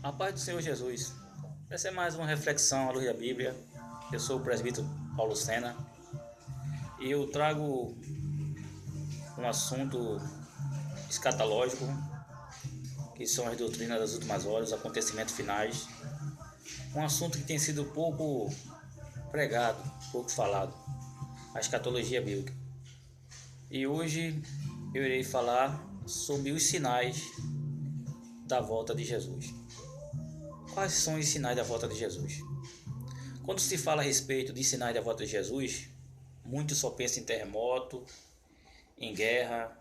A paz do Senhor Jesus. Essa é mais uma reflexão à luz da Bíblia. Eu sou o presbítero Paulo Sena e eu trago um assunto escatológico, que são as doutrinas das últimas horas, os acontecimentos finais. Um assunto que tem sido pouco pregado, pouco falado, a escatologia bíblica. E hoje eu irei falar sobre os sinais da volta de Jesus. Quais são os sinais da volta de Jesus? Quando se fala a respeito de sinais da volta de Jesus, muitos só pensam em terremoto, em guerra,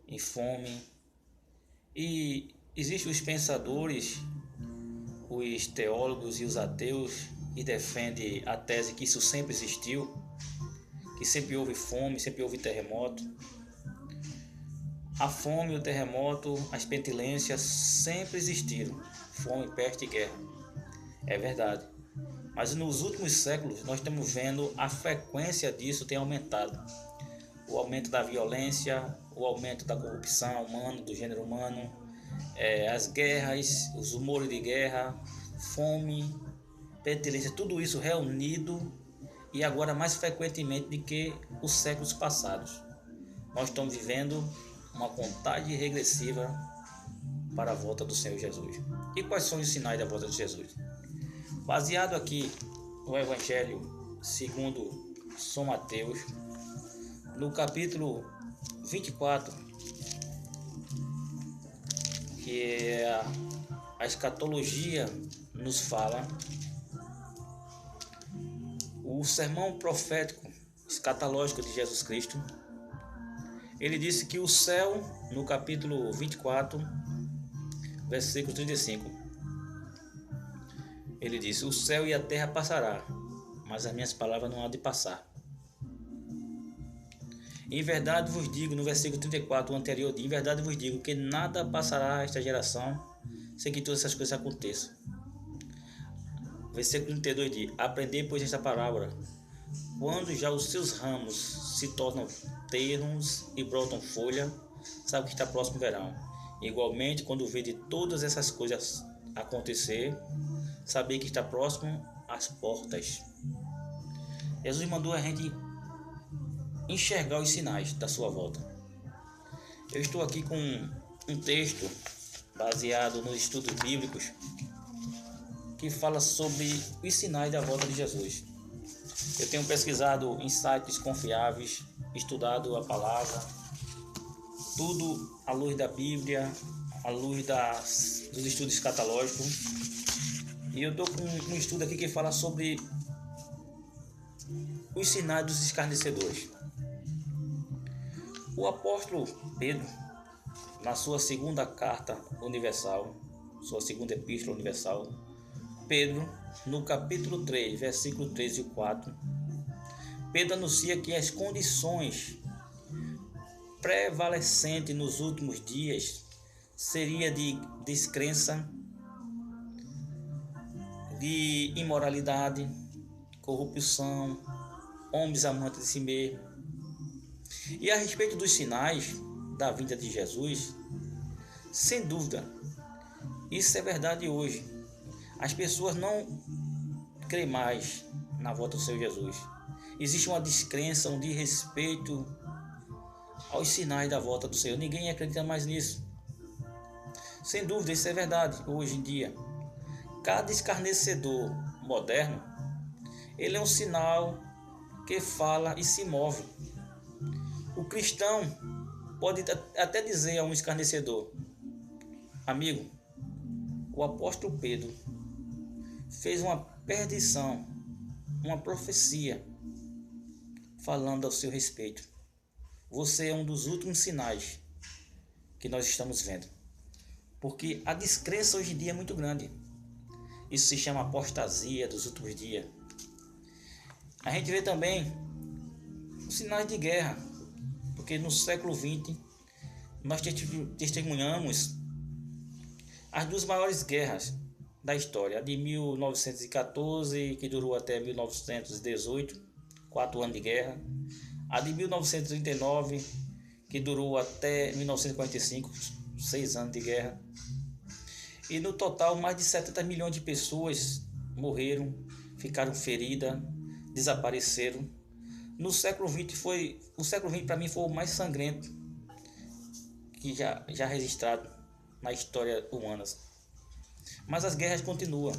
em fome. E existem os pensadores, os teólogos e os ateus que defendem a tese que isso sempre existiu, que sempre houve fome, sempre houve terremoto. A fome, o terremoto, as pestilências sempre existiram. Fome, peste e guerra. É verdade. Mas nos últimos séculos nós estamos vendo a frequência disso tem aumentado. O aumento da violência, o aumento da corrupção humana, do gênero humano, as guerras, os rumores de guerra, fome, pestilência, tudo isso reunido e agora mais frequentemente do que os séculos passados. Nós estamos vivendo uma contagem regressiva para a volta do Senhor Jesus. E quais são os sinais da volta de Jesus? Baseado aqui no Evangelho segundo São Mateus, no capítulo 24, que é a escatologia nos fala, o sermão profético escatológico de Jesus Cristo, ele disse que o céu, no capítulo 24, versículo 35, ele disse: o céu e a terra passará, mas as minhas palavras não há de passar. Em verdade vos digo, no versículo 34, o anterior, em verdade vos digo que nada passará esta geração sem que todas essas coisas aconteçam. Versículo 32 diz: aprendei, pois, esta palavra: quando já os seus ramos se tornam ternos e brotam folha, sabe que está próximo o verão. Igualmente, quando vede todas essas coisas acontecer, saber que está próximo às portas. Jesus mandou a gente enxergar os sinais da sua volta. Eu estou aqui com um texto baseado nos estudos bíblicos que fala sobre os sinais da volta de Jesus. Eu tenho pesquisado em sites confiáveis, estudado a palavra, tudo à luz da Bíblia, à luz dos estudos escatológicos. E eu estou com um estudo aqui que fala sobre os sinais dos escarnecedores. O apóstolo Pedro, na sua segunda carta universal, sua segunda epístola universal, Pedro, no capítulo 3, versículo 3 e 4, Pedro anuncia que as condições prevalecentes nos últimos dias seria de descrença, de imoralidade, corrupção, homens amantes de si mesmo. E a respeito dos sinais da vinda de Jesus, sem dúvida, isso é verdade hoje. As pessoas não creem mais na volta do Senhor Jesus. Existe uma descrença, um desrespeito aos sinais da volta do Senhor. Ninguém acredita mais nisso. Sem dúvida, isso é verdade hoje em dia. Cada escarnecedor moderno, ele é um sinal que fala e se move. O cristão pode até dizer a um escarnecedor: amigo, o apóstolo Pedro fez uma perdição, uma profecia falando ao seu respeito. Você é um dos últimos sinais que nós estamos vendo. Porque a descrença hoje em dia é muito grande. Isso se chama apostasia dos últimos dias. A gente vê também os sinais de guerra, porque no século XX nós testemunhamos as duas maiores guerras da história, a de 1914, que durou até 1918, 4 anos de guerra, a de 1939, que durou até 1945, 6 anos de guerra, E no total, mais de 70 milhões de pessoas morreram, ficaram feridas, desapareceram. No século XX o século XX para mim foi o mais sangrento que já registrado na história humana. Mas as guerras continuam.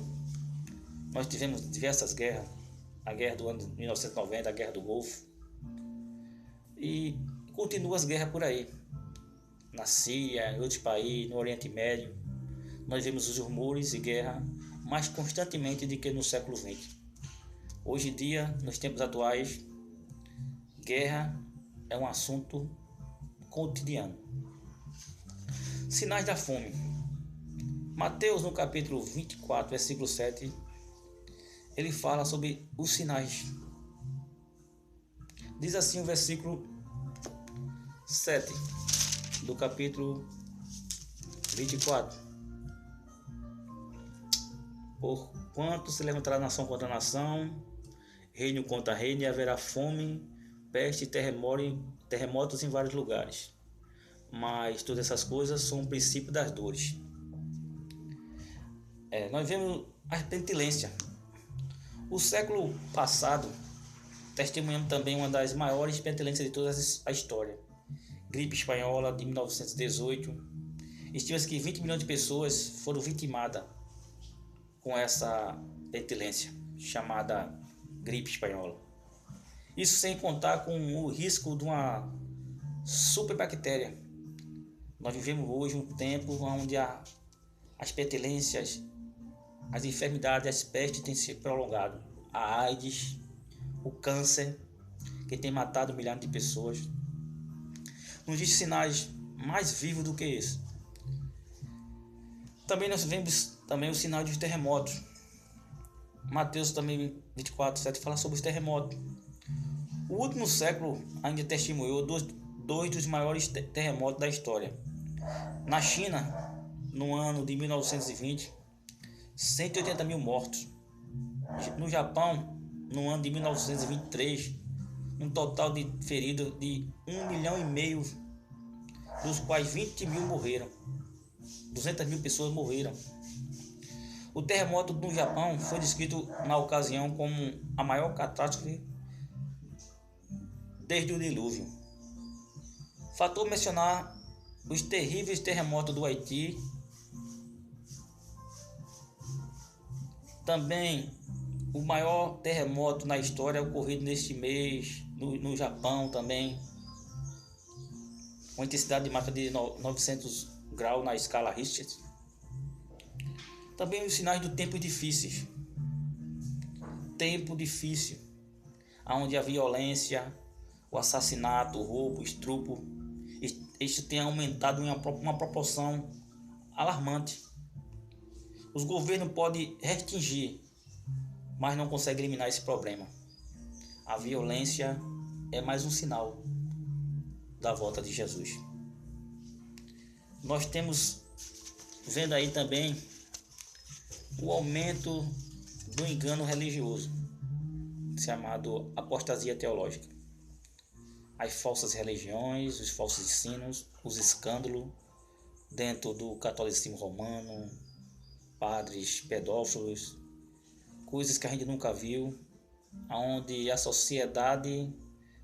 Nós tivemos diversas guerras, a guerra do ano de 1990, a guerra do Golfo, e continuam as guerras por aí. Na Síria, em outros países, no Oriente Médio, nós vemos os rumores de guerra mais constantemente do que no século XX. Hoje em dia, nos tempos atuais, guerra é um assunto cotidiano. Sinais da fome. Mateus, no capítulo 24, versículo 7, ele fala sobre os sinais. Diz assim o versículo 7 do capítulo 24. Porquanto se levantará nação contra nação, reino contra reino, e haverá fome, peste e terremotos em vários lugares. Mas todas essas coisas são o princípio das dores. Nós vemos a pentilência. O século passado testemunhamos também uma das maiores pentilências de toda a história. Gripe espanhola de 1918. Estima-se que 20 milhões de pessoas foram vitimadas com essa pentilência, chamada gripe espanhola. Isso sem contar com o risco de uma superbactéria. Nós vivemos hoje um tempo onde as pentilências, as enfermidades, as pestes têm se prolongado. A AIDS, o câncer, que tem matado milhares de pessoas. Não existe sinais mais vivos do que esse. Também nós vemos os sinais dos terremotos. Mateus também 24, 7 fala sobre os terremotos. O último século ainda testemunhou dois dos maiores terremotos da história. Na China, no ano de 1920, 180 mil mortos. No Japão, no ano de 1923, um total de feridos de 1,5 milhão, dos quais 20 mil morreram. 200 mil pessoas morreram. O terremoto no Japão foi descrito na ocasião como a maior catástrofe desde o dilúvio. Faltou mencionar os terríveis terremotos do Haiti. Também o maior terremoto na história ocorrido neste mês no Japão também, com intensidade de marca de 900 graus na escala Richter. Também os sinais do tempo difíceis. Tempo difícil, onde a violência, o assassinato, o roubo, o estupro, isso tem aumentado em uma proporção alarmante. Os governos podem restringir, mas não conseguem eliminar esse problema. A violência é mais um sinal da volta de Jesus. Nós temos vendo aí também o aumento do engano religioso, chamado apostasia teológica. As falsas religiões, os falsos ensinos, os escândalos dentro do catolicismo romano, padres pedófilos, coisas que a gente nunca viu, onde a sociedade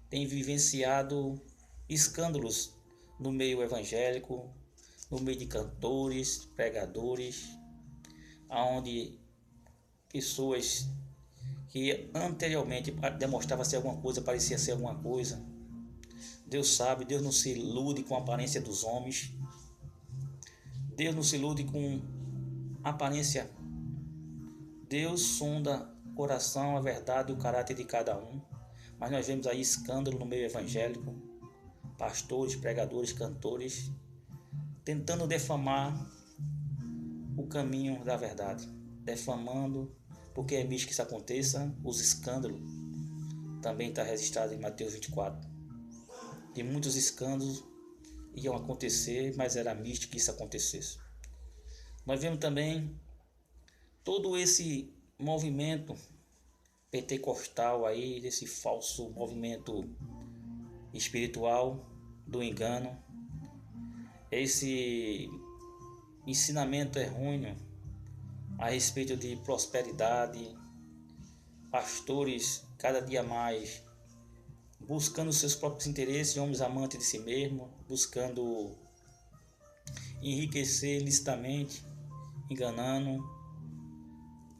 tem vivenciado escândalos no meio evangélico, no meio de cantores, pregadores, onde pessoas que anteriormente demonstravam ser alguma coisa, parecia ser alguma coisa. Deus sabe, Deus não se ilude com a aparência dos homens. Deus não se ilude com a aparência. Deus sonda o coração, a verdade e o caráter de cada um. Mas nós vemos aí escândalo no meio evangélico, pastores, pregadores, cantores, tentando defamar o caminho da verdade, defamando, porque é místico que isso aconteça. Os escândalos também está registrado em Mateus 24. De muitos escândalos iam acontecer, mas era místico que isso acontecesse. Nós vemos também todo esse movimento pentecostal aí, desse falso movimento espiritual do engano, esse ensinamento errôneo a respeito de prosperidade, pastores cada dia mais buscando seus próprios interesses, homens amantes de si mesmo, buscando enriquecer licitamente, enganando,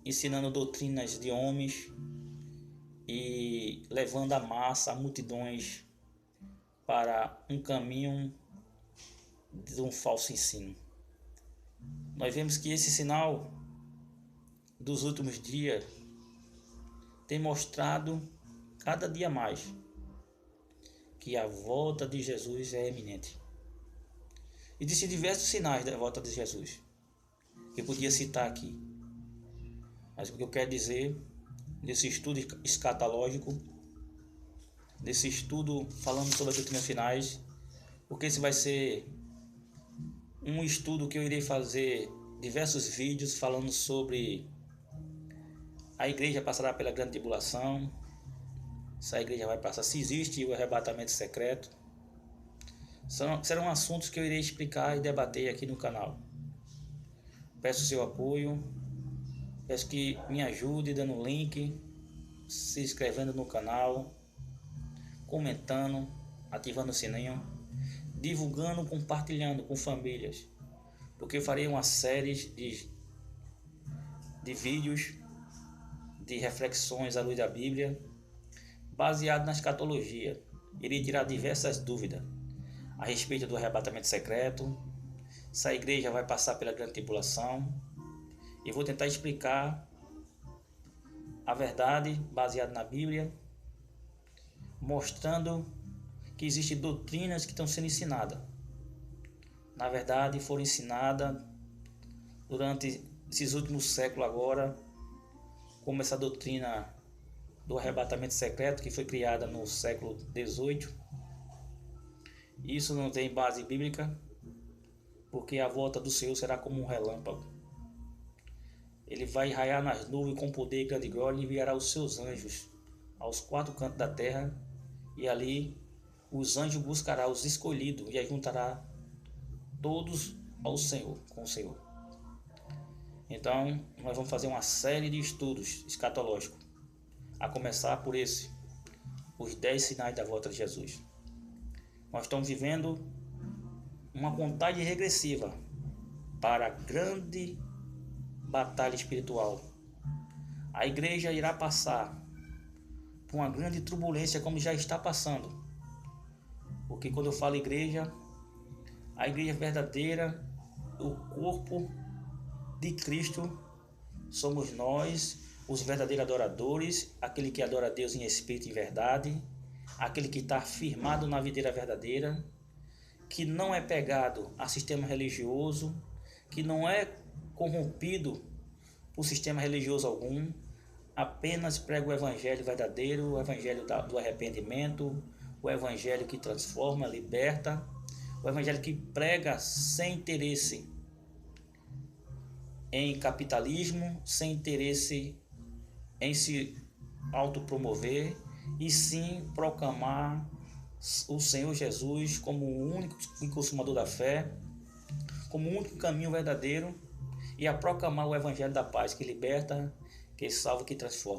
ensinando doutrinas de homens e levando a massa, multidões para um caminho de um falso ensino. Nós vemos que esse sinal dos últimos dias tem mostrado cada dia mais que a volta de Jesus é iminente. Existem diversos sinais da volta de Jesus que eu podia citar aqui, mas o que eu quero dizer nesse estudo escatológico, nesse estudo falando sobre as doutrinas finais, porque esse vai ser um estudo que eu irei fazer diversos vídeos falando sobre a igreja passará pela grande tribulação, se a igreja vai passar, se existe o arrebatamento secreto. Serão assuntos que eu irei explicar e debater aqui no canal. Peço seu apoio, peço que me ajude dando link, se inscrevendo no canal, comentando, ativando o sininho, divulgando, compartilhando com famílias, porque eu farei uma série de vídeos, de reflexões à luz da Bíblia, baseado na escatologia. Irei tirar diversas dúvidas a respeito do arrebatamento secreto, se a igreja vai passar pela grande tribulação, e vou tentar explicar a verdade baseada na Bíblia, mostrando que existem doutrinas que estão sendo ensinadas. Na verdade, foram ensinadas durante esses últimos séculos agora, como essa doutrina do arrebatamento secreto que foi criada no século XVIII. Isso não tem base bíblica, porque a volta do Senhor será como um relâmpago. Ele vai raiar nas nuvens com poder e grande glória e enviará os seus anjos aos quatro cantos da terra, e ali os anjos buscará os escolhidos e ajuntará todos ao Senhor, com o Senhor. Então, nós vamos fazer uma série de estudos escatológicos, a começar por os 10 sinais da volta de Jesus. Nós estamos vivendo uma contagem regressiva para a grande batalha espiritual. A igreja irá passar por uma grande turbulência, como já está passando. Porque quando eu falo igreja, a igreja verdadeira, o corpo de Cristo, somos nós, os verdadeiros adoradores, aquele que adora a Deus em espírito e em verdade, aquele que está firmado na videira verdadeira, que não é pegado a sistema religioso, que não é corrompido por sistema religioso algum, apenas prega o evangelho verdadeiro, o evangelho do arrependimento, o evangelho que transforma, liberta, o evangelho que prega sem interesse em capitalismo, sem interesse em se autopromover, e sim proclamar o Senhor Jesus como o único consumador da fé, como o único caminho verdadeiro, e a proclamar o evangelho da paz que liberta, que salva, que transforma.